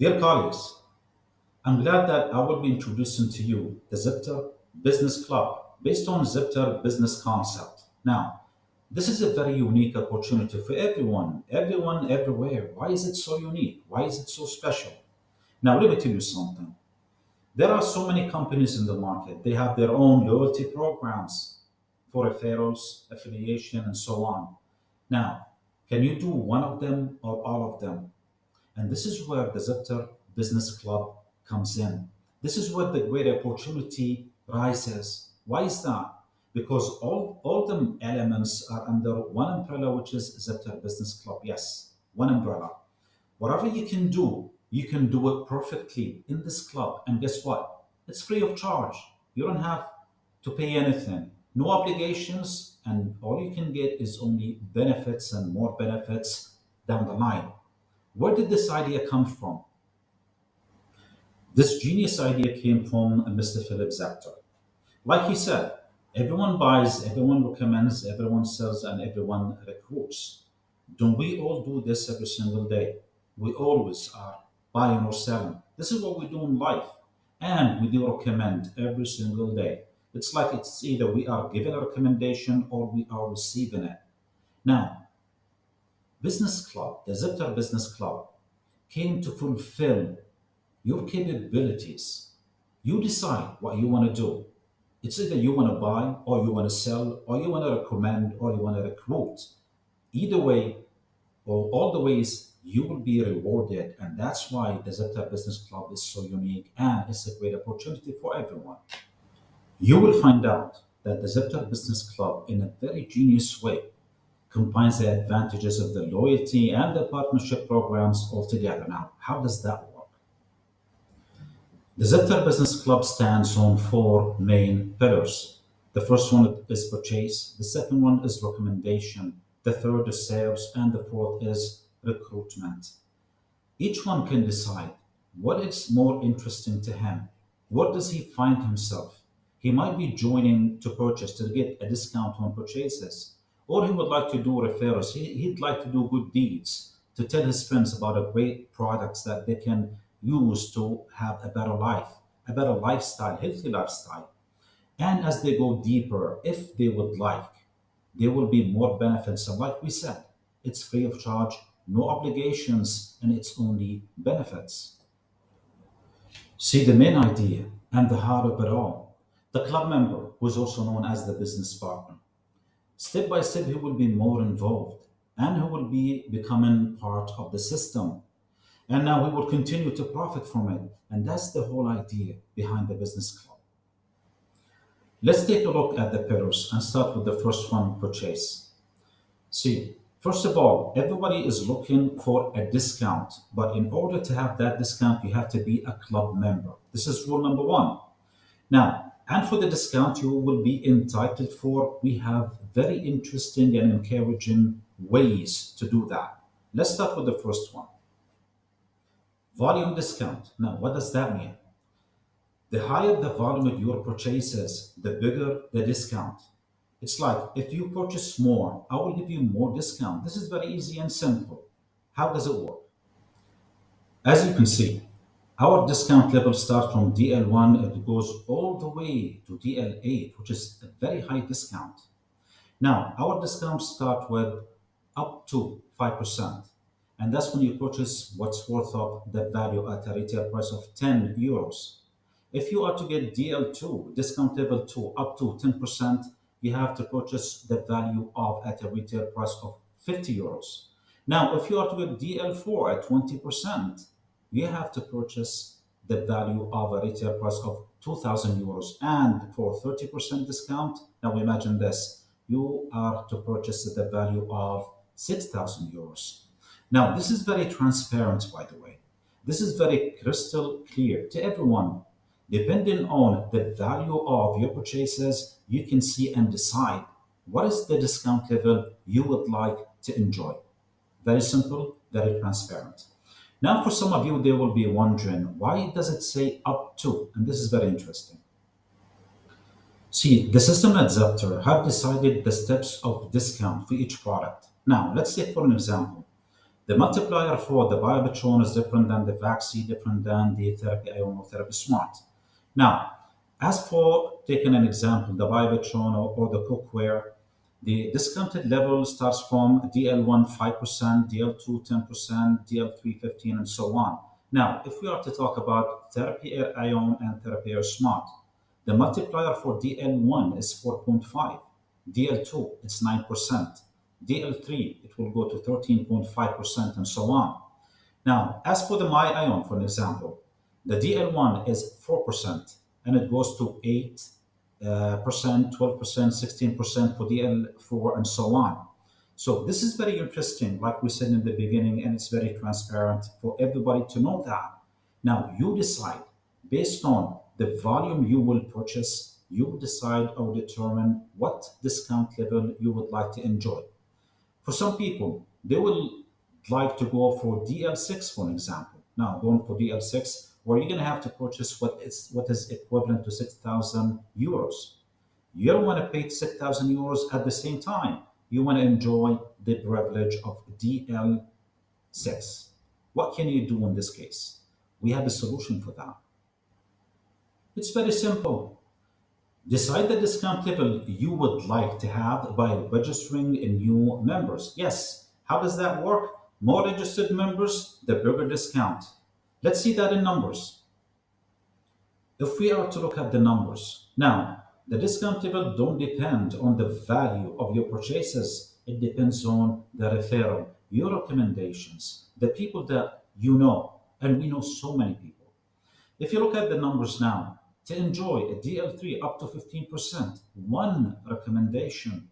Dear colleagues, I'm glad that I will be introducing to you the Zepter Business Club based on Zepter business concept. Now, this is a very unique opportunity for everyone, everywhere. Why is it so unique? Why is it so special? Now, let me tell you something. There are so many companies in the market. They have their own loyalty programs for referrals, affiliation, and so on. Now, can you do one of them or all of them? And this is where the Zepter Business Club comes in. This is where the great opportunity rises. Why is that? Because all the elements are under one umbrella, which is Zepter Business Club. Yes, one umbrella. Whatever you can do it perfectly in this club. And guess what? It's free of charge. You don't have to pay anything. No obligations, and all you can get is only benefits and more benefits down the line. Where did this idea come from? This genius idea came from Mr. Philip Zepter. Like he said, everyone buys, everyone recommends, everyone sells, and everyone recruits. Don't we all do this every single day? We always are buying or selling. This is what we do in life. And we do recommend every single day. It's like it's either we are giving a recommendation or we are receiving it. Now, Business Club, the Zepter Business Club, came to fulfill your capabilities. You decide what you want to do. It's either you want to buy, or you want to sell, or you want to recommend, or you want to recruit. Either way, or all the ways, you will be rewarded. And that's why the Zepter Business Club is so unique and it's a great opportunity for everyone. You will find out that the Zepter Business Club, in a very genius way, combines the advantages of the loyalty and the partnership programs all together. Now, how does that work? The Zepter Business Club stands on four main pillars. The first one is purchase, the second one is recommendation, the third is sales, and the fourth is recruitment. Each one can decide what is more interesting to him. What does he find himself? He might be joining to purchase to get a discount on purchases, or he would like to do referrals. He'd like to do good deeds, to tell his friends about a great products that they can use to have a better life, a better lifestyle, healthy lifestyle. And as they go deeper, if they would like, there will be more benefits. And like we said, it's free of charge, no obligations, and it's only benefits. See the main idea and the heart of it all. The club member, who is also known as the business partner, step by step, he will be more involved and he will be becoming part of the system. And now he will continue to profit from it. And that's the whole idea behind the business club. Let's take a look at the pillars and start with the first one, purchase. See, first of all, everybody is looking for a discount, but in order to have that discount, you have to be a club member. This is rule number one. Now, and for the discount you will be entitled for, we have very interesting and encouraging ways to do that. Let's start with the first one, volume discount. Now, what does that mean? The higher the volume of your purchases, the bigger the discount. It's like if you purchase more, I will give you more discount. This is very easy and simple. How does it work? As you can see, our discount level starts from DL1, it goes all the way to DL8, which is a very high discount. Now, our discounts start with up to 5%. And that's when you purchase what's worth of the value at a retail price of 10 euros. If you are to get DL2, discount level 2, up to 10%, you have to purchase the value of at a retail price of 50 euros. Now, if you are to get DL4 at 20%, you have to purchase the value of a retail price of 2,000 euros. And for 30% discount, now imagine this, you are to purchase the value of 6,000 euros. Now, this is very transparent, by the way. This is very crystal clear to everyone. Depending on the value of your purchases, you can see and decide what is the discount level you would like to enjoy. Very simple, very transparent. Now, for some of you, they will be wondering, why does it say up to? And this is very interesting. See, the system at Zepter have decided the steps of discount for each product. Now, let's take for an example. The multiplier for the Biopatron is different than the Vaxi, different than the Therapy Ionotherapy Smart. Now, as for taking an example, the Biopatron or the cookware, the discounted level starts from DL1 5%, DL2 10%, DL3 15, and so on. Now, if we are to talk about Therapy Air Ion and Therapy Air Smart, the multiplier for DL1 is 4.5, DL2 it's 9%, DL3 it will go to 13.5%, and so on. Now, as for the My Ion, for an example, the DL1 is 4% and it goes to 8 percent, 12%, 16% for DL4, and so on. So this is very interesting, like we said in the beginning, and it's very transparent for everybody to know that. Now you decide based on the volume you will purchase, you will decide or determine what discount level you would like to enjoy. For some people, they will like to go for DL6, for example. Now, going for DL6, where you're going to have to purchase what is equivalent to 6,000 euros. You don't want to pay 6,000 euros at the same time. You want to enjoy the privilege of DL6. What can you do in this case? We have a solution for that. It's very simple. Decide the discount level you would like to have by registering new members. Yes. How does that work? More registered members, the bigger discount. Let's see that in numbers. If we are to look at the numbers, now the discount level don't depend on the value of your purchases. It depends on the referral, your recommendations, the people that you know, and we know so many people. If you look at the numbers now, to enjoy a DL3 up to 15%, one recommendation.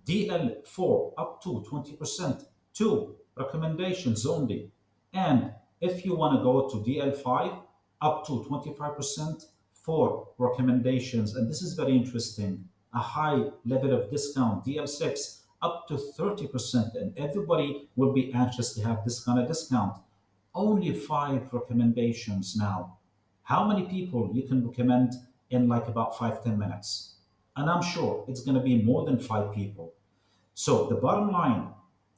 DL4 up to 20%, two recommendations only. And if you want to go to DL5 up to 25%, four recommendations. And this is very interesting. A high level of discount, DL6 up to 30%. And everybody will be anxious to have this kind of discount. Only five recommendations now. How many people you can recommend in like about 5, 10 minutes? And I'm sure it's going to be more than five people. So the bottom line,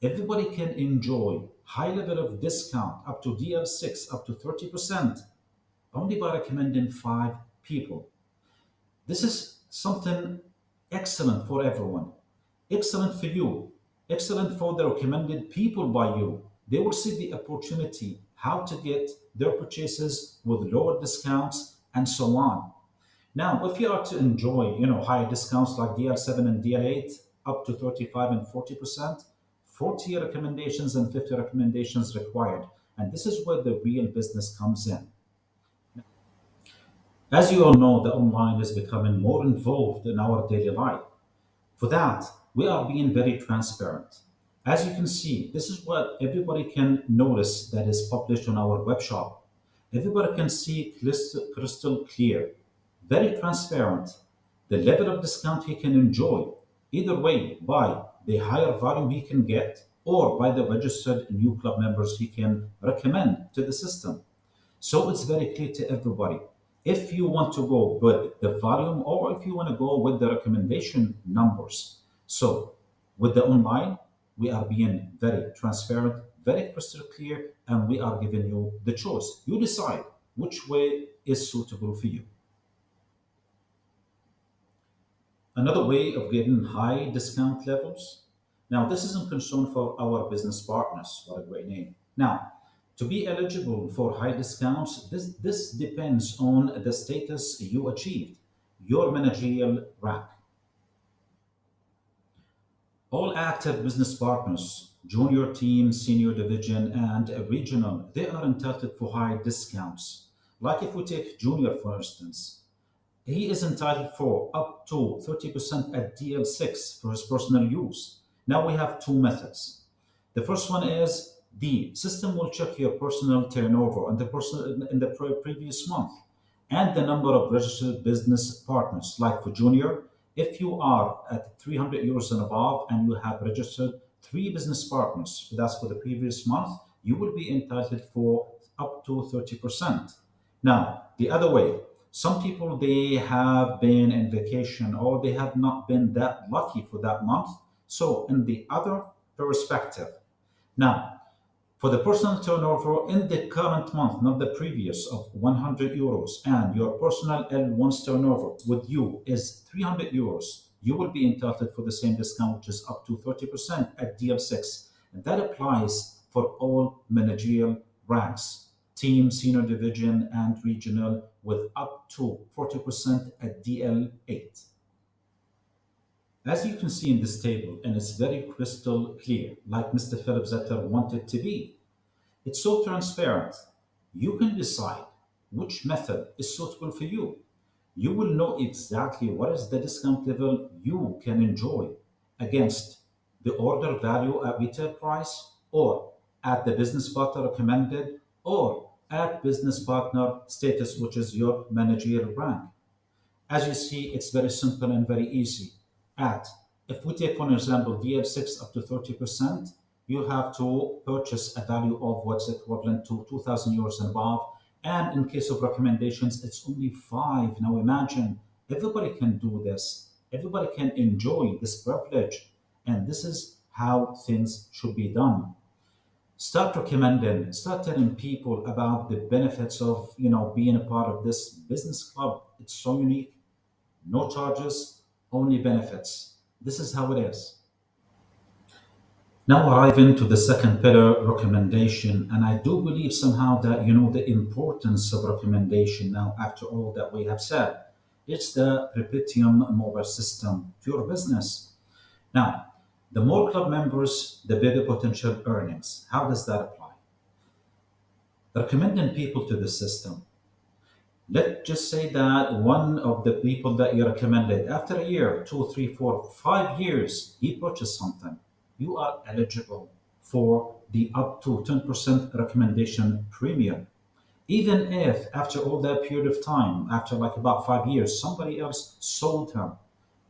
everybody can enjoy high level of discount up to DL6 up to 30% only by recommending five people. This is something excellent for everyone. Excellent for you. Excellent for the recommended people by you. They will see the opportunity how to get their purchases with lower discounts and so on. Now, if you are to enjoy, high discounts like DL7 and DL8 up to 35 and 40%, 40 recommendations and 50 recommendations required. And this is where the real business comes in. As you all know, the online is becoming more involved in our daily life. For that, we are being very transparent. As you can see, this is what everybody can notice that is published on our web shop. Everybody can see crystal clear, very transparent, the level of discount he can enjoy, either way by the higher volume he can get or by the registered new club members he can recommend to the system. So it's very clear to everybody. If you want to go with the volume or if you want to go with the recommendation numbers. So with the online, we are being very transparent, very crystal clear, and we are giving you the choice. You decide which way is suitable for you. Another way of getting high discount levels. Now, this isn't concern for our business partners. What a great name. Now, to be eligible for high discounts, this depends on the status you achieved, your managerial rank. All active business partners, junior team, senior division, and a regional, they are entitled for high discounts. Like if we take junior, for instance, he is entitled for up to 30% at DL6 for his personal use. Now we have two methods. The first one is the system will check your personal turnover in the previous month and the number of registered business partners. Like for junior, if you are at 300 euros and above and you have registered three business partners, that's for the previous month, you will be entitled for up to 30%. Now, the other way, some people they have been in vacation or they have not been that lucky for that month. So, in the other perspective, now For the personal turnover in the current month, not the previous, of 100 euros, and your personal L1's turnover with you is 300 euros, you will be entitled for the same discount, which is up to 30% at DL6. And that applies for all managerial ranks, team, senior division, and regional, with up to 40% at DL8. As you can see in this table, and it's very crystal clear, like Mr. Philip Zetter wanted to be, it's so transparent. You can decide which method is suitable for you. You will know exactly what is the discount level you can enjoy against the order value at retail price, or at the business partner recommended, or at business partner status, which is your managerial rank. As you see, it's very simple and very easy. At If we take, for example, DL6 up to 30%, you have to purchase a value of what's equivalent to 2,000 euros and above. And in case of recommendations, it's only five. Now imagine everybody can do this. Everybody can enjoy this privilege. And this is how things should be done. Start recommending, start telling people about the benefits of being a part of this business club. It's so unique. No charges, only benefits. This is how it is. Now arriving to the second pillar, recommendation, and I do believe somehow that the importance of recommendation now after all that we have said. It's the perpetuum mobile system to your business. Now, the more club members, the bigger potential earnings. How does that apply? Recommending people to the system. Let's just say that one of the people that you recommended, after a year, 2, 3, 4, 5 years, he purchased something. You are eligible for the up to 10% recommendation premium. Even if after all that period of time, after like about 5 years, somebody else sold him,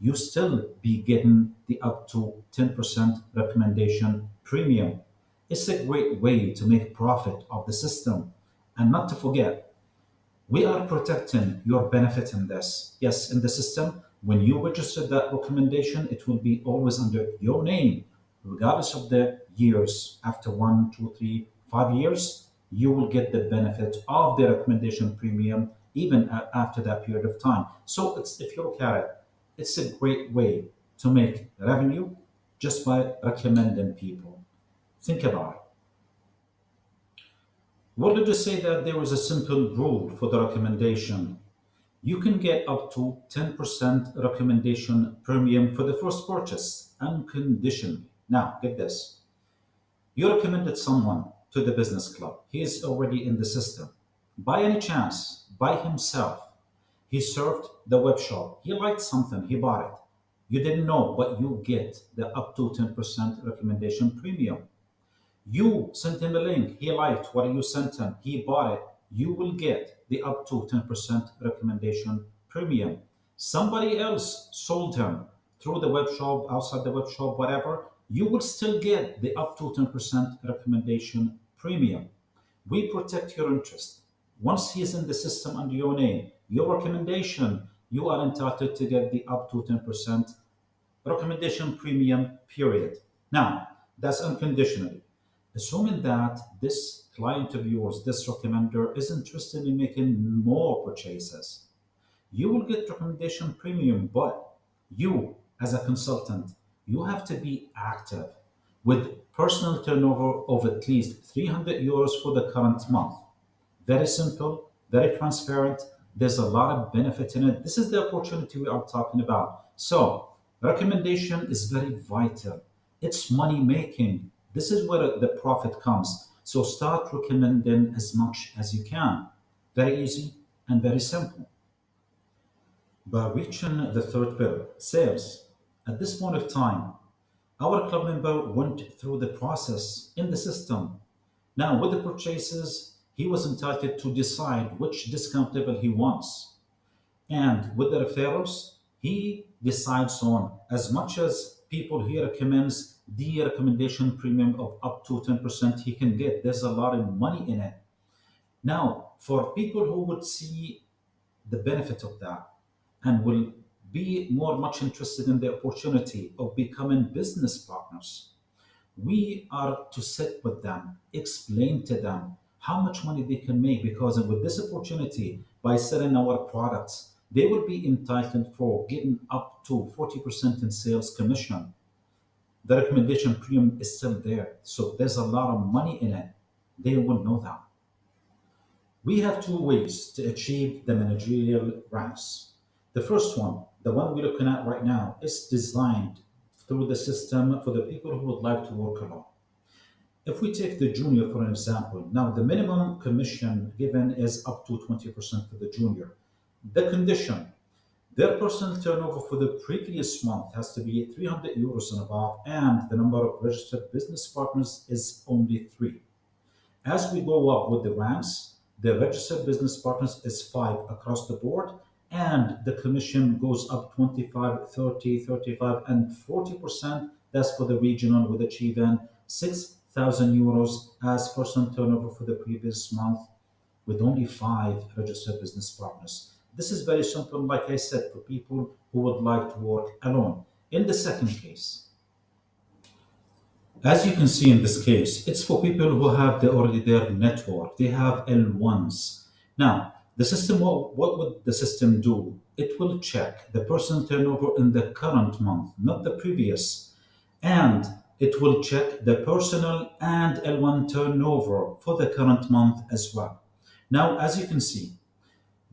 you still be getting the up to 10% recommendation premium. It's a great way to make profit of the system. And not to forget, we are protecting your benefit in this. Yes, in the system, when you register that recommendation, it will be always under your name, regardless of the years. After 1, 2, 3, 5 years, you will get the benefit of the recommendation premium even after that period of time. So if you look at it, it's a great way to make revenue just by recommending people. Think about it. What did you say that there was a simple rule for the recommendation? You can get up to 10% recommendation premium for the first purchase unconditionally. Now, get this. You recommended someone to the business club. He is already in the system. By any chance, by himself, he served the web shop. He liked something, he bought it. You didn't know, but you get the up to 10% recommendation premium. You sent him a link. He liked what you sent him. He bought it. You will get the up to 10% recommendation premium. Somebody else sold him through the web shop, outside the web shop, whatever. You will still get the up to 10% recommendation premium. We protect your interest. Once he is in the system under your name, your recommendation, you are entitled to get the up to 10% recommendation premium period. Now, that's unconditionally. Assuming that this client of yours, this recommender, is interested in making more purchases, you will get recommendation premium, but you, as a consultant, you have to be active with personal turnover of at least 300 euros for the current month. Very simple, very transparent. There's a lot of benefit in it. This is the opportunity we are talking about. So, recommendation is very vital. It's money making. This is where the profit comes. So, start recommending as much as you can. Very easy and very simple. By reaching the third pillar, sales. At this point of time, our club member went through the process in the system. Now, with the purchases, he was entitled to decide which discount level he wants. And with the referrals, he decides on as much as people he recommends the recommendation premium of up to 10% he can get. There's a lot of money in it. Now, for people who would see the benefit of that and will be more much interested in the opportunity of becoming business partners, We are to sit with them, explain to them how much money they can make because with this opportunity, by selling our products, they will be entitled for getting up to 40% in sales commission. The recommendation premium is still there. So there's a lot of money in it. They will know that. We have two ways to achieve the managerial ranks. The first one, the one we're looking at right now, is designed through the system for the people who would like to work alone. If we take the junior for an example, now the minimum commission given is up to 20% for the junior. The condition, their personal turnover for the previous month has to be 300 euros and above, and the number of registered business partners is only three. As we go up with the ranks, the registered business partners is five across the board, and the commission goes up 25, 30, 35, and 40%. That's for the regional with achieving 6,000 euros as personal turnover for the previous month with only five registered business partners. This is very simple, like I said, for people who would like to work alone. In the second case, as you can see in this case, it's for people who have already their network. They have L1s. Now, the system, what would the system do? It will check the personal turnover in the current month, not the previous. And it will check the personal and L1 turnover for the current month as well. Now, as you can see,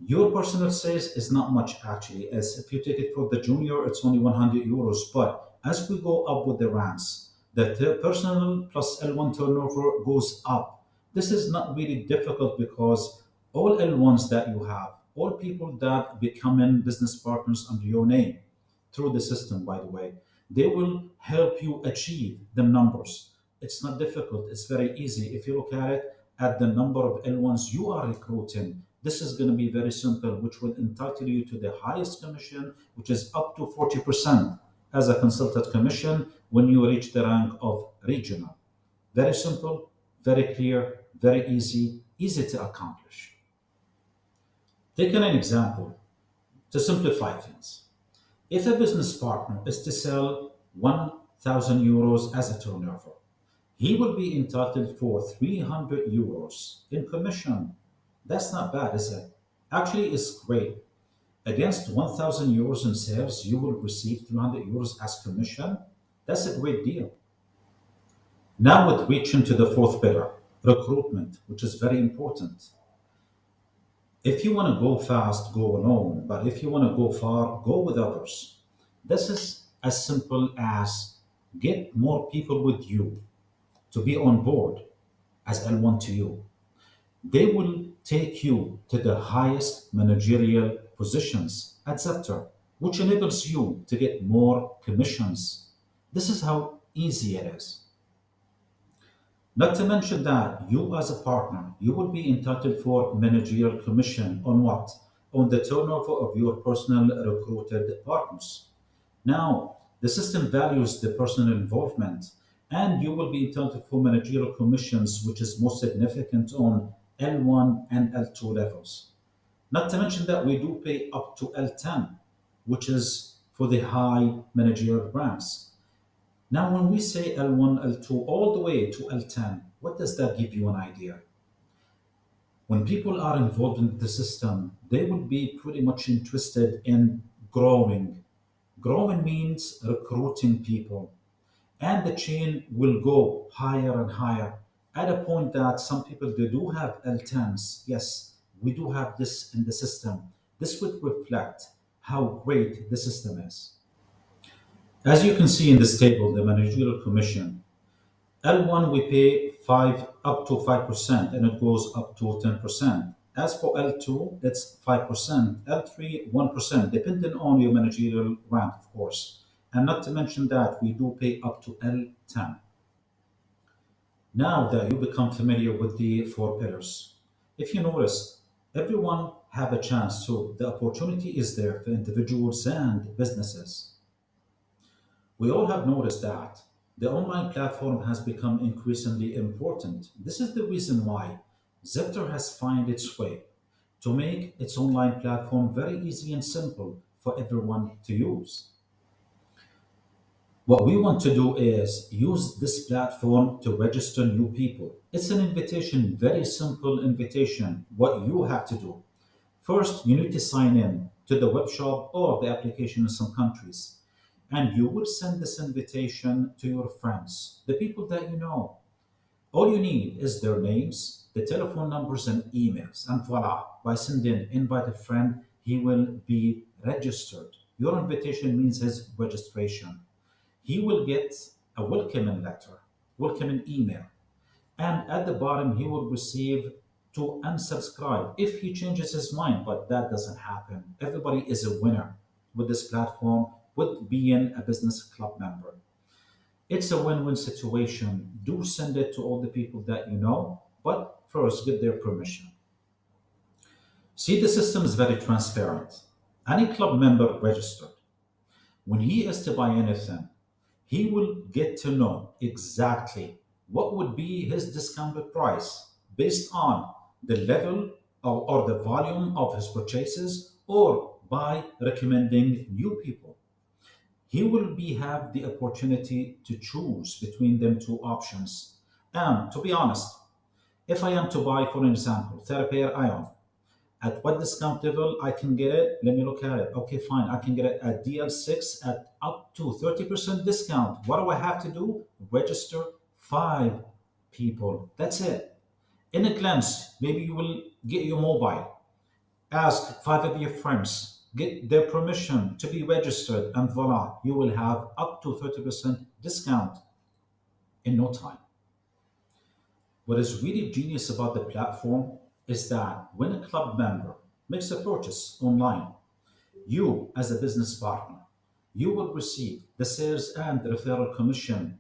your personal sales is not much actually, as if you take it for the junior, it's only 100 euros. But as we go up with the ranks, the personal plus L1 turnover goes up. This is not really difficult because all L1s that you have, all people that becoming business partners under your name through the system, by the way, they will help you achieve the numbers. It's not difficult, it's very easy. If you look at it, at the number of L1s you are recruiting, this is going to be very simple, which will entitle you to the highest commission, which is up to 40% as a consultant commission when you reach the rank of regional. Very simple, very clear, very easy, easy to accomplish. Taking an example to simplify things. If a business partner is to sell 1,000 euros as a turnover, he will be entitled for 300 euros in commission. That's not bad, is it? Actually, it's great. Against 1,000 euros in sales, you will receive 300 euros as commission. That's a great deal. Now, with reaching to the fourth pillar, recruitment, which is very important. If you want to go fast, go alone. But if you want to go far, go with others. This is as simple as get more people with you to be on board as L1 to you. They will take you to the highest managerial positions at Zepter, which enables you to get more commissions. This is how easy it is. Not to mention that you, as a partner, you will be entitled for managerial commission on what? On the turnover of your personal recruited partners. Now, the system values the personal involvement, and you will be entitled for managerial commissions, which is most significant on L1 and L2 levels. Not to mention that we do pay up to L10, which is for the high managerial ranks. Now, when we say L1, L2, all the way to L10, what does that give you an idea? When people are involved in the system, they will be pretty much interested in growing. Growing means recruiting people, and the chain will go higher and higher at a point that some people they do have L10s. Yes, we do have this in the system. This would reflect how great the system is. As you can see in this table, the managerial commission L1 we pay 5 up to 5% and it goes up to 10%. As for L2, it's 5%, L3 1%, depending on your managerial rank, of course. And not to mention that we do pay up to L10. Now that you become familiar with the four pillars, if you notice, everyone have a chance, so the opportunity is there for individuals and businesses. We all have noticed that the online platform has become increasingly important. This is the reason why Zepter has found its way to make its online platform very easy and simple for everyone to use. What we want to do is use this platform to register new people. It's an invitation, very simple invitation. What you have to do first, you need to sign in to the web shop or the application in some countries. And you will send this invitation to your friends, the people that you know. All you need is their names, the telephone numbers, and emails. And voila, by sending invite a friend, he will be registered. Your invitation means his registration. He will get a welcoming letter, welcoming email, and at the bottom he will receive to unsubscribe if he changes his mind. But that doesn't happen. Everybody is a winner with this platform, with being a business club member. It's a win-win situation. Do send it to all the people that you know, but first get their permission. See, the system is very transparent. Any club member registered, when he is to buy anything, he will get to know exactly what would be his discounted price based on the level or the volume of his purchases or by recommending new people. He will be have the opportunity to choose between them two options. And to be honest, if I am to buy, for example, Therapare Ion, at what discount level I can get it? Let me look at it. Okay, fine. I can get it at DL6 at up to 30% discount. What do I have to do? Register five people. That's it. In a glance, maybe you will get your mobile. Ask five of your friends. Get their permission to be registered, and voila, you will have up to 30% discount in no time. What is really genius about the platform is that when a club member makes a purchase online, you, as a business partner, you will receive the sales and the referral commission,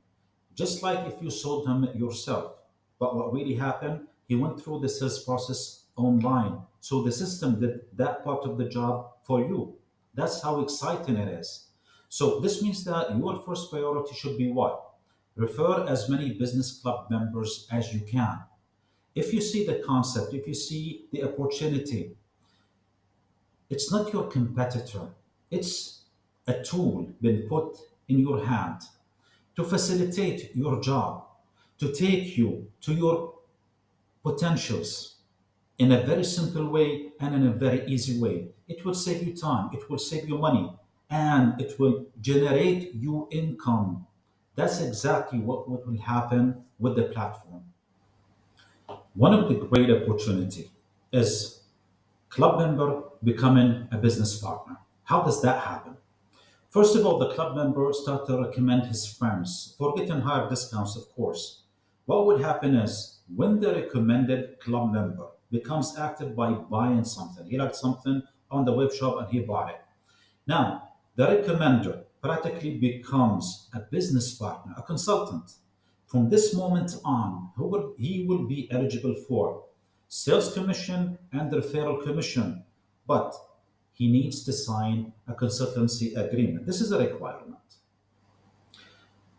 just like if you sold him yourself. But what really happened, he went through the sales process online. So the system did that part of the job for you. That's how exciting it is. So this means that your first priority should be what? Refer as many business club members as you can. If you see the concept, if you see the opportunity, it's not your competitor. It's a tool been put in your hand to facilitate your job, to take you to your potentials in a very simple way and in a very easy way. It will save you time, it will save you money, and it will generate you income. That's exactly what will happen with the platform. One of the great opportunity is club member becoming a business partner. How does that happen? First of all, the club member start to recommend his friends for getting higher discounts, of course. What would happen is when the recommended club member becomes active by buying something, he liked something on the web shop and he bought it. Now, the recommender practically becomes a business partner, a consultant. From this moment on, he will be eligible for sales commission and referral commission, but he needs to sign a consultancy agreement. This is a requirement.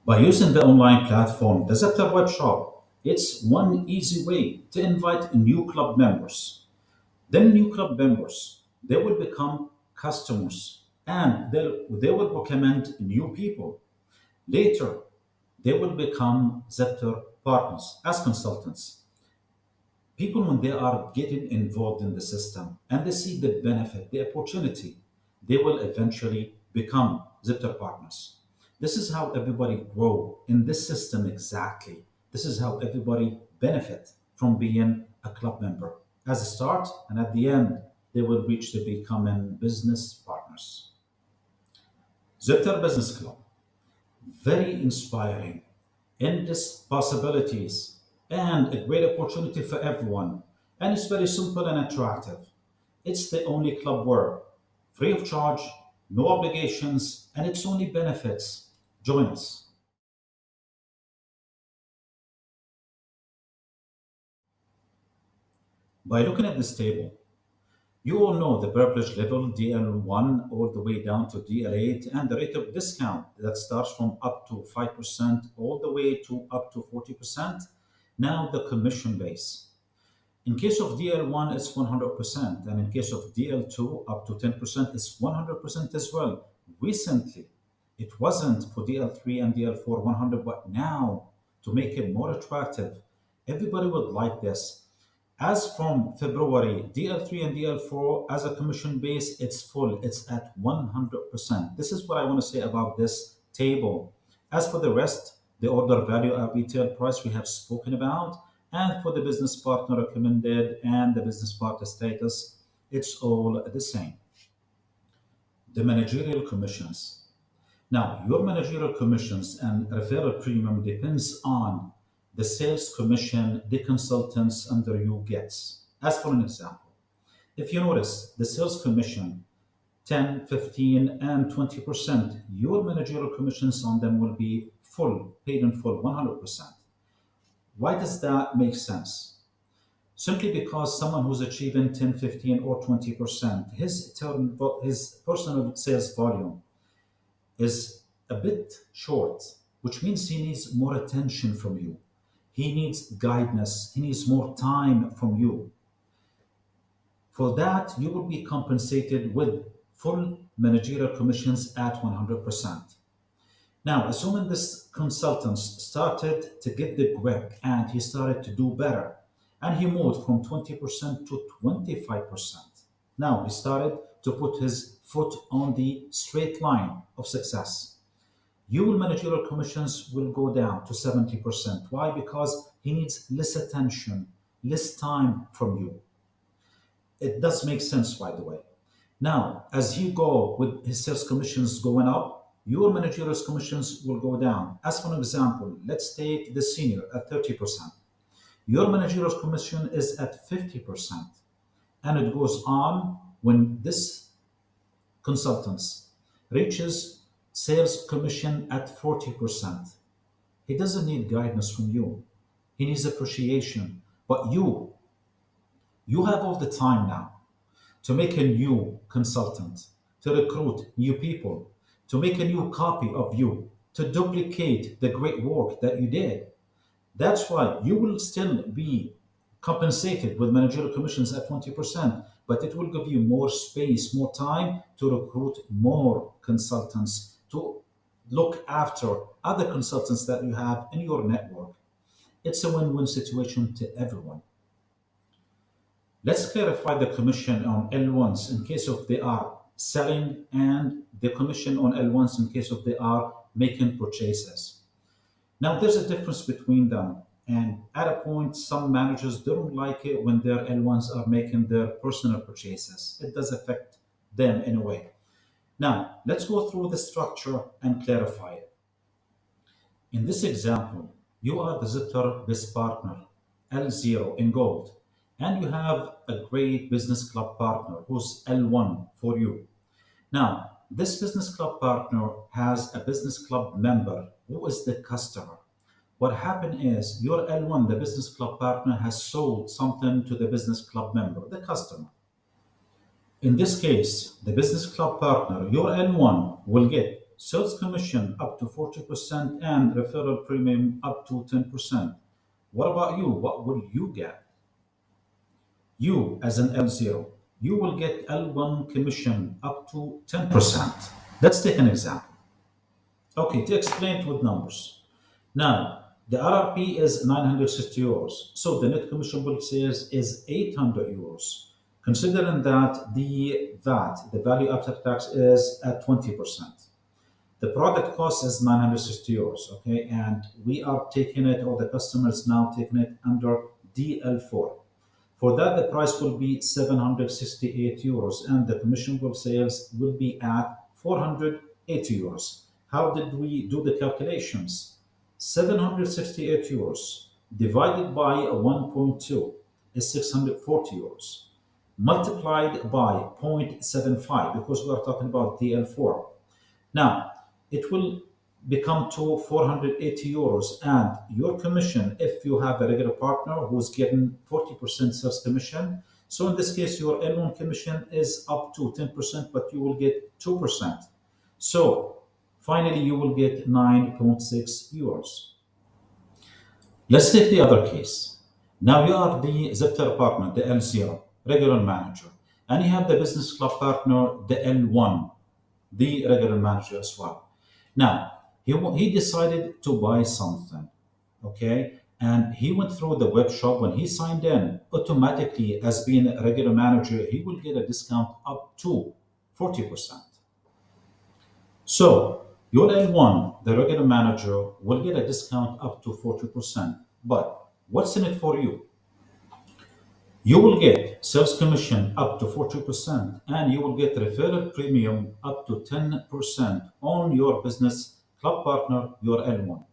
By using the online platform, the Zepter web shop, it's one easy way to invite new club members. Then new club members, they will become customers and they will recommend new people. Later, they will become Zepter partners as consultants. People, when they are getting involved in the system and they see the benefit, the opportunity, they will eventually become Zipter partners. This is how everybody grow in this system exactly. This is how everybody benefit from being a club member. As a start and at the end, they will reach to becoming business partners. Zipter Business Club, very inspiring, endless possibilities, and a great opportunity for everyone. And it's very simple and attractive. It's the only club where free of charge, no obligations, and it's only benefits. Join us. By looking at this table, you all know the privilege level DL1 all the way down to DL8 and the rate of discount that starts from up to 5% all the way to up to 40%. Now the commission base. In case of DL1, it's 100%, and in case of DL2, up to 10%, it's 100% as well. Recently, It wasn't for DL3 and DL4 100, but now to make it more attractive, everybody would like this. As from February, DL3 and DL4 as a commission base, it's full. It's at 100%. This is what I want to say about this table. As for the rest, the order value at retail price we have spoken about, and for the business partner recommended and the business partner status, it's all the same. The managerial commissions. Now, your managerial commissions and referral premium depends on the sales commission the consultants under you gets. As for an example, if you notice the sales commission 10, 15, and 20%, your managerial commissions on them will be full, paid in full, 100%. Why does that make sense? Simply because someone who's achieving 10, 15, or 20%, his personal sales volume is a bit short, which means he needs more attention from you. He needs guidance. He needs more time from you. For that, you will be compensated with full managerial commissions at 100%. Now, assuming this consultant started to get the grip and he started to do better, and he moved from 20% to 25%. Now he started to put his foot on the straight line of success. Your managerial commissions will go down to 70%. Why? Because he needs less attention, less time from you. It does make sense, by the way. Now, as you go with his sales commissions going up, your managerial commissions will go down. As for an example, let's take the senior at 30%. Your managerial commission is at 50%. And it goes on when this consultant reaches sales commission at 40%. He doesn't need guidance from you. He needs appreciation. But you have all the time now to make a new consultant, to recruit new people, to make a new copy of you, to duplicate the great work that you did. That's why you will still be compensated with managerial commissions at 20%, but it will give you more space, more time to recruit more consultants, to look after other consultants that you have in your network. It's a win win situation to everyone. Let's clarify the commission on L1s in case of they are selling and the commission on L1s in case of they are making purchases. Now, there's a difference between them. And at a point, some managers don't like it when their L1s are making their personal purchases. It does affect them in a way. Now, let's go through the structure and clarify it. In this example, you are the Zepter best partner, L0 in gold, and you have a great business club partner who's L1 for you. Now, this business club partner has a business club member who is the customer. What happened is your L1, the business club partner, has sold something to the business club member, the customer. In this case, the business club partner, your L1, will get sales commission up to 40% and referral premium up to 10%. What about you? What will you get? You, as an L0, you will get L1 commission up to 10%. Let's take an example. Okay, to explain it with numbers. Now, the RRP is 960 euros, so the net commissionable sales is 800 euros. Considering that the VAT, the value after tax, is at 20%. The product cost is 960 euros, okay, and we are taking it, or the customer is now taking it under DL4. For that, the price will be 768 euros, and the commissionable sales will be at 480 euros. How did we do the calculations? 768 euros divided by 1.2 is 640 euros multiplied by 0.75 because we are talking about DL4. Now, it will become to 480 euros and your commission if you have a regular partner who's getting 40% sales commission. So in this case, your L1 commission is up to 10%, but you will get 2%. So finally, you will get 9.6 euros. Let's take the other case. Now you are the Zepter partner, the L0, regular manager, and you have the business club partner, the L1, the regular manager as well. Now, he decided to buy something, okay? And he went through the web shop. When he signed in, automatically, as being a regular manager, he will get a discount up to 40%. So, your L1, the regular manager, will get a discount up to 40%. But what's in it for you? You will get sales commission up to 40%, and you will get referral premium up to 10% on your business club partner, your L1.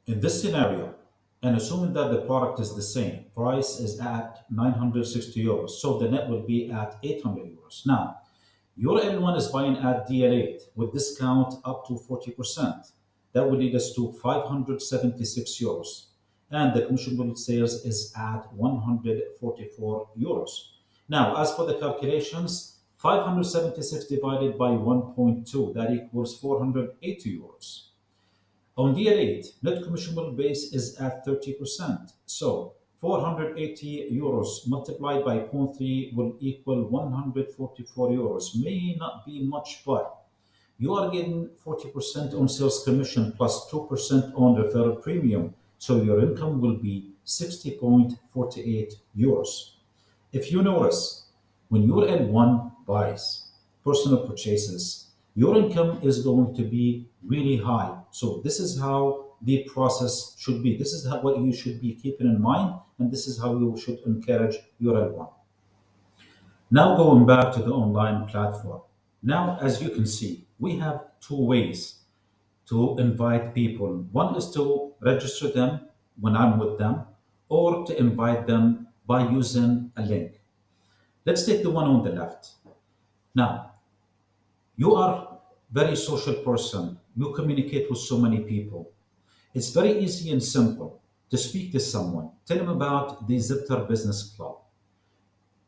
In this scenario, and assuming that the product is the same, price is at 960 euros, so the net will be at 800 euros. Now, your L1 is buying at DL8 with discount up to 40%. That will lead us to 576 euros. And the commissionable sales is at 144 euros. Now, as for the calculations, 576 divided by 1.2, that equals 480 euros. On DL8, net commissionable base is at 30%. So 480 euros multiplied by zero point 0.3 will equal 144 euros. May not be much, but you are getting 40% on sales commission plus 2% on referral premium. So your income will be 60.48 euros. If you notice, when your L1 buys personal purchases, your income is going to be really high. So this is how the process should be. This is what you should be keeping in mind, and this is how you should encourage your L1. Now going back to the online platform. Now, as you can see, we have two ways to invite people. One is to register them when I'm with them, or to invite them by using a link. Let's take the one on the left. Now, you are very social person. You communicate with so many people. It's very easy and simple to speak to someone. Tell them about the Zepter Business Club.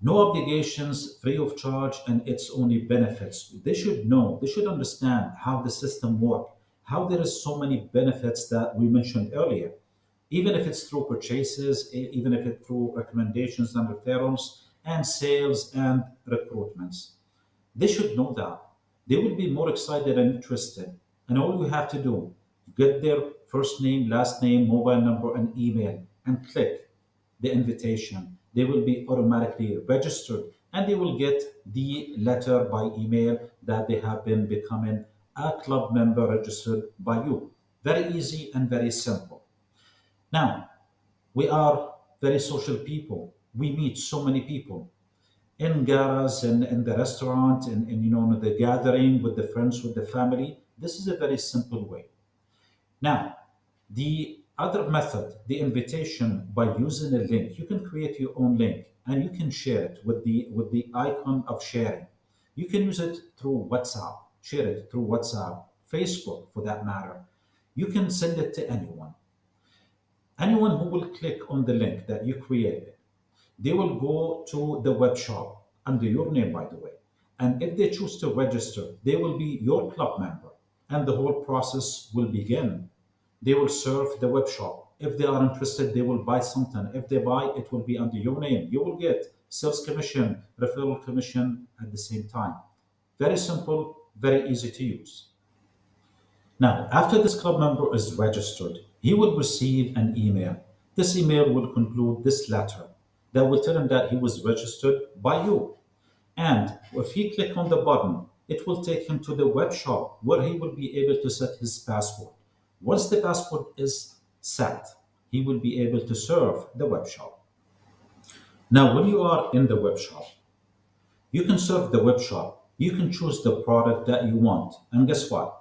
No obligations, free of charge, and it's only benefits. They should know, they should understand how the system works, how there is so many benefits that we mentioned earlier. Even if it's through purchases, even if it's through recommendations and referrals and sales and recruitments. They should know that. They will be more excited and interested. And all you have to do, get their first name, last name, mobile number, and email, and click the invitation. They will be automatically registered and they will get the letter by email that they have been becoming a club member registered by you. Very easy and very simple. Now, we are very social people. We meet so many people in garas and in the restaurant and the gathering with the friends with the family. This is a very simple way. Now, the other method, the invitation by using a link, you can create your own link and you can share it with the icon of sharing. You can use it through WhatsApp, share it through WhatsApp, Facebook for that matter. You can send it to anyone. Anyone who will click on the link that you created, they will go to the web shop under your name, by the way. And if they choose to register, they will be your club member and the whole process will begin. They will serve the web shop. If they are interested, they will buy something. If they buy, it will be under your name. You will get sales commission, referral commission at the same time. Very simple, very easy to use. Now, after this club member is registered, he will receive an email. This email will conclude this letter that will tell him that he was registered by you. And if he click on the button, it will take him to the web shop where he will be able to set his password. Once the password is set, he will be able to serve the web shop. Now, when you are in the web shop, you can serve the web shop. You can choose the product that you want. And guess what?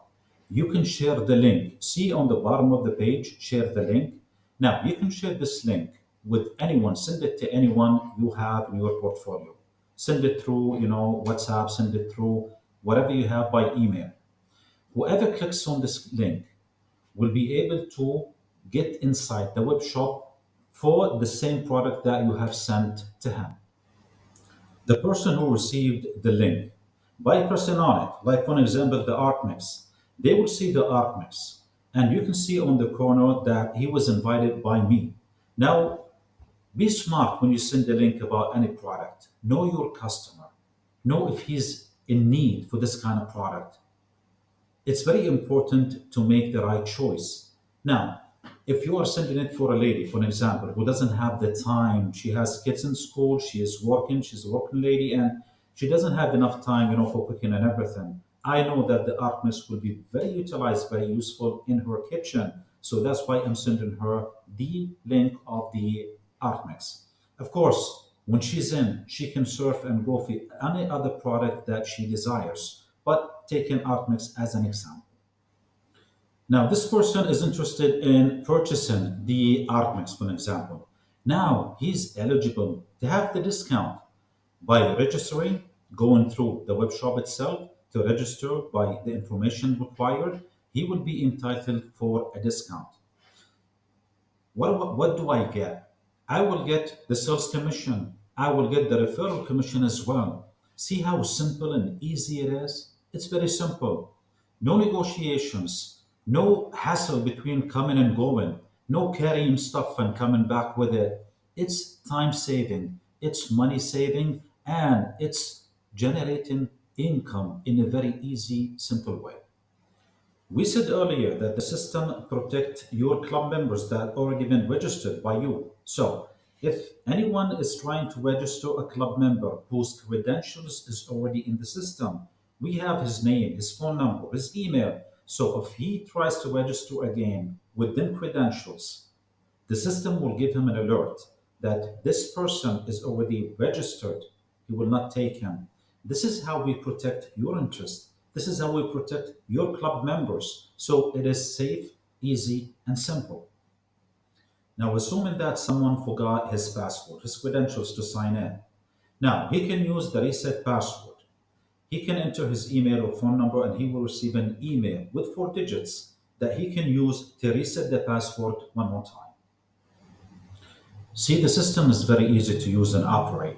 You can share the link. See on the bottom of the page, share the link. Now, you can share this link with anyone. Send it to anyone you have in your portfolio. Send it through, WhatsApp, send it through whatever you have by email. Whoever clicks on this link will be able to get inside the web shop for the same product that you have sent to him. The person who received the link, by pressing on it, like for example the art mix, they will see the art mix. And you can see on the corner that he was invited by me. Now, be smart when you send a link about any product. Know your customer. Know if he's in need for this kind of product. It's very important to make the right choice. Now, if you are sending it for a lady, for an example, who doesn't have the time, she has kids in school, she is working, she's a working lady, and she doesn't have enough time, for cooking and everything. I know that the art mix will be very utilized, very useful in her kitchen. So that's why I'm sending her the link of the art mix. Of course, when she's in, she can surf and go for any other product that she desires. But taking Artmix as an example. Now, this person is interested in purchasing the Artmix, for an example. Now, he's eligible to have the discount by registering, going through the web shop itself to register by the information required. He will be entitled for a discount. What do I get? I will get the sales commission. I will get the referral commission as well. See how simple and easy it is? It's very simple. No negotiations, no hassle between coming and going, no carrying stuff and coming back with it. It's time saving, it's money saving, and it's generating income in a very easy, simple way. We said earlier that the system protect your club members that already been registered by you. So if anyone is trying to register a club member whose credentials is already in the system, we have his name, his phone number, his email. So if he tries to register again with them credentials, the system will give him an alert that this person is already registered. He will not take him. This is how we protect your interest. This is how we protect your club members. So it is safe, easy, and simple. Now, assuming that someone forgot his password, his credentials to sign in, now he can use the reset password. He can enter his email or phone number and he will receive an email with 4 digits that he can use to reset the password one more time. See, the system is very easy to use and operate.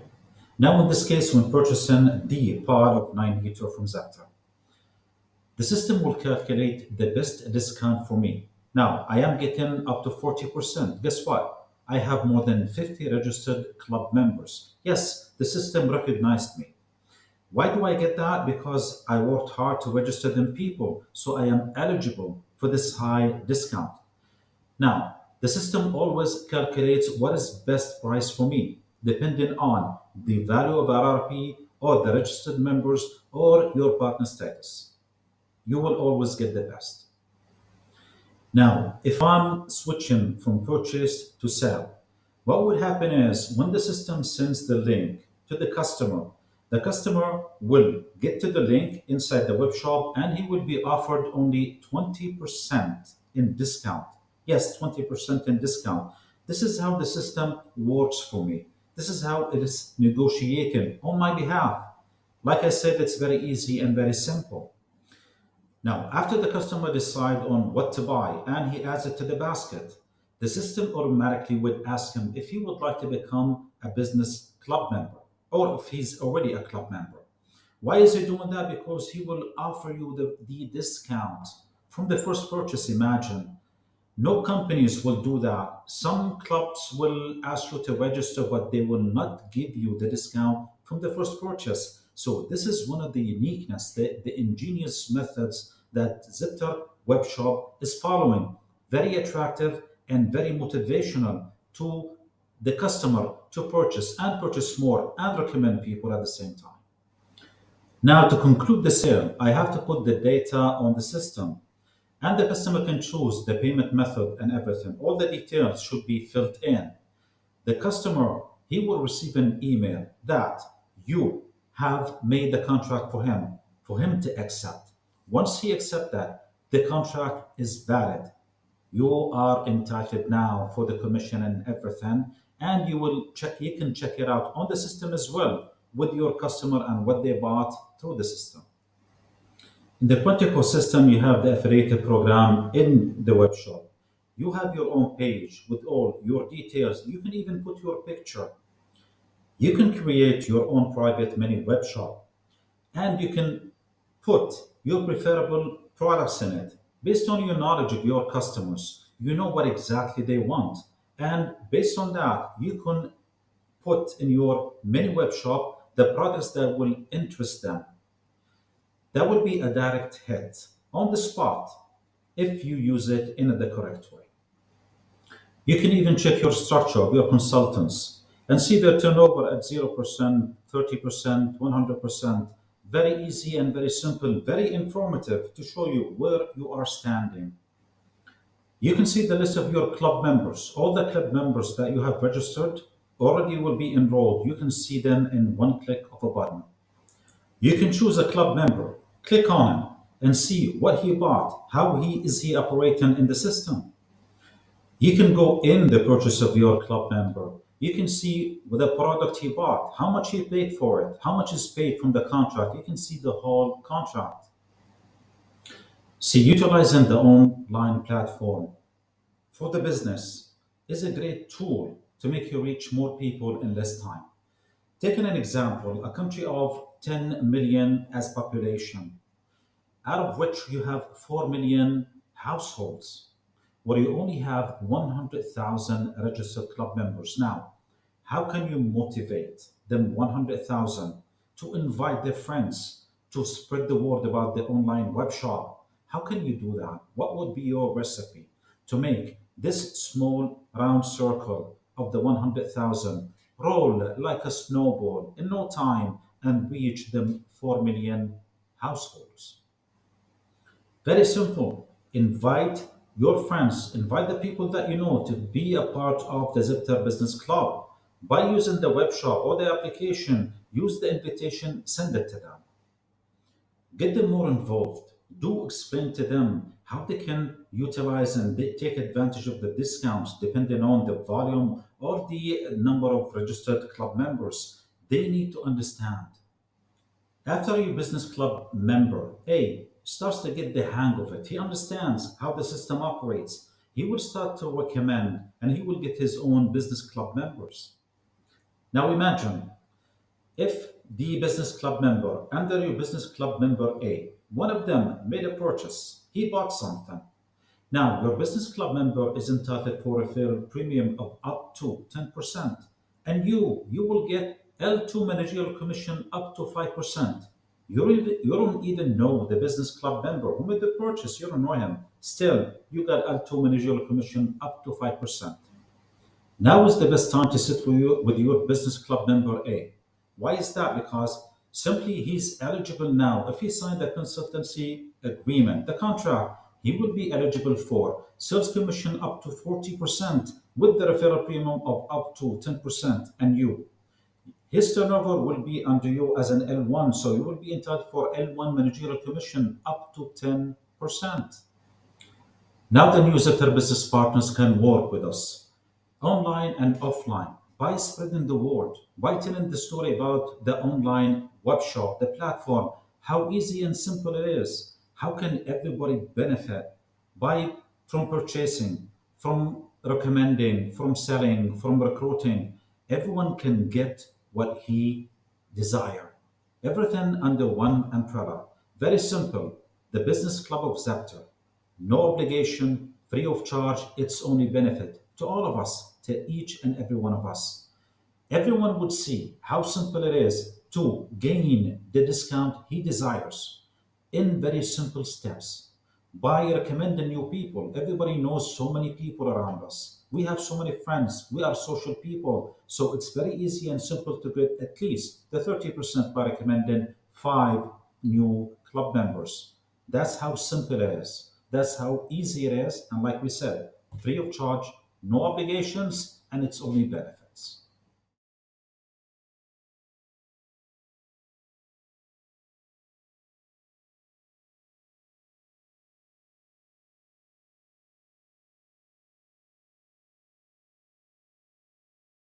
Now, in this case, when purchasing the part of 9 heater from Zepter, the system will calculate the best discount for me. Now, I am getting up to 40%. Guess what? I have more than 50 registered club members. Yes, the system recognized me. Why do I get that? Because I worked hard to register them people, so I am eligible for this high discount. Now, the system always calculates what is best price for me, depending on the value of RRP or the registered members or your partner status. You will always get the best. Now, if I'm switching from purchase to sell, what would happen is when the system sends the link to the customer will get to the link inside the web shop and he will be offered only 20% in discount. Yes, 20% in discount. This is how the system works for me. This is how it is negotiated on my behalf. Like I said, it's very easy and very simple. Now, after the customer decides on what to buy and he adds it to the basket, the system automatically would ask him if he would like to become a business club member or if he's already a club member. Why is he doing that? Because he will offer you the discount from the first purchase. Imagine no companies will do that. Some clubs will ask you to register, but they will not give you the discount from the first purchase. So this is one of the uniqueness, the ingenious methods that Zipter web shop is following. Very attractive and very motivational to the customer to purchase and purchase more and recommend people at the same time. Now to conclude the sale, I have to put the data on the system. And the customer can choose the payment method and everything. All the details should be filled in. The customer, he will receive an email that you have made the contract for him to accept. Once he accepts that, the contract is valid. You are entitled now for the commission and everything, and you can check it out on the system as well with your customer and what they bought through the system. In the Quantico system, you have the affiliated program in the web shop. You have your own page with all your details. You can even put your picture. You can create your own private mini web shop and you can put your preferable products in it based on your knowledge of your customers. You know what exactly they want. And based on that, you can put in your mini web shop the products that will interest them. That will be a direct hit. on the spot if you use it in the correct way. You can even check your structure of your consultants and see their turnover at 0%, 30%, 100%. Very easy and very simple, very informative to show you where you are standing. You can see the list of your club members. All the club members that you have registered already will be enrolled. You can see them in one click of a button. You can choose a club member, click on him, and see what he bought, how he is he operating in the system. You can go in the purchase of your club member. You can see the product he bought, how much he paid for it, how much is paid from the contract. You can see the whole contract. See, utilizing the online platform for the business is a great tool to make you reach more people in less time. Taking an example, a country of 10 million as population, out of which you have 4 million households, where you only have 100,000 registered club members. Now, how can you motivate them 100,000 to invite their friends to spread the word about the online web shop? How can you do that? What would be your recipe to make this small round circle of the 100,000 roll like a snowball in no time and reach the 4 million households? Very simple. Invite your friends, invite the people that you know to be a part of the Zepter Business Club. By using the web shop or the application, use the invitation, send it to them. Get them more involved. Do explain to them how they can utilize and they take advantage of the discounts depending on the volume or the number of registered club members. They need to understand. After your business club member A starts to get the hang of it, he understands how the system operates. He will start to recommend and he will get his own business club members. Now imagine if the business club member under your business club member A, one of them made a purchase, he bought something. Now, your business club member is entitled for a referral premium of up to 10%. And you will get L2 managerial commission up to 5%. You don't even know the business club member who made the purchase. You don't know him. Still, you got L2 managerial commission up to 5%. Now is the best time to sit with your business club member A. Why is that? Because simply he's eligible now. If he signed the consultancy agreement, the contract, he will be eligible for sales commission up to 40% with the referral premium of up to 10%. And you, his turnover will be under you as an L1, so you will be entitled for L1 managerial commission up to 10%. Now the new Zepter business partners can work with us online and offline by spreading the word, by telling the story about the online web shop, the platform, how easy and simple it is. How can everybody benefit by from purchasing, from recommending, from selling, from recruiting? Everyone can get what he desire. Everything under one umbrella. Very simple. The Business Club of Zepter. No obligation, free of charge, it's only benefit to all of us, to each and every one of us. Everyone would see how simple it is to gain the discount he desires in very simple steps by recommending new people. Everybody knows so many people around us. We have so many friends. We are social people. So it's very easy and simple to get at least the 30% by recommending five new club members. That's how simple it is. That's how easy it is. And like we said, free of charge, no obligations, and it's only benefit.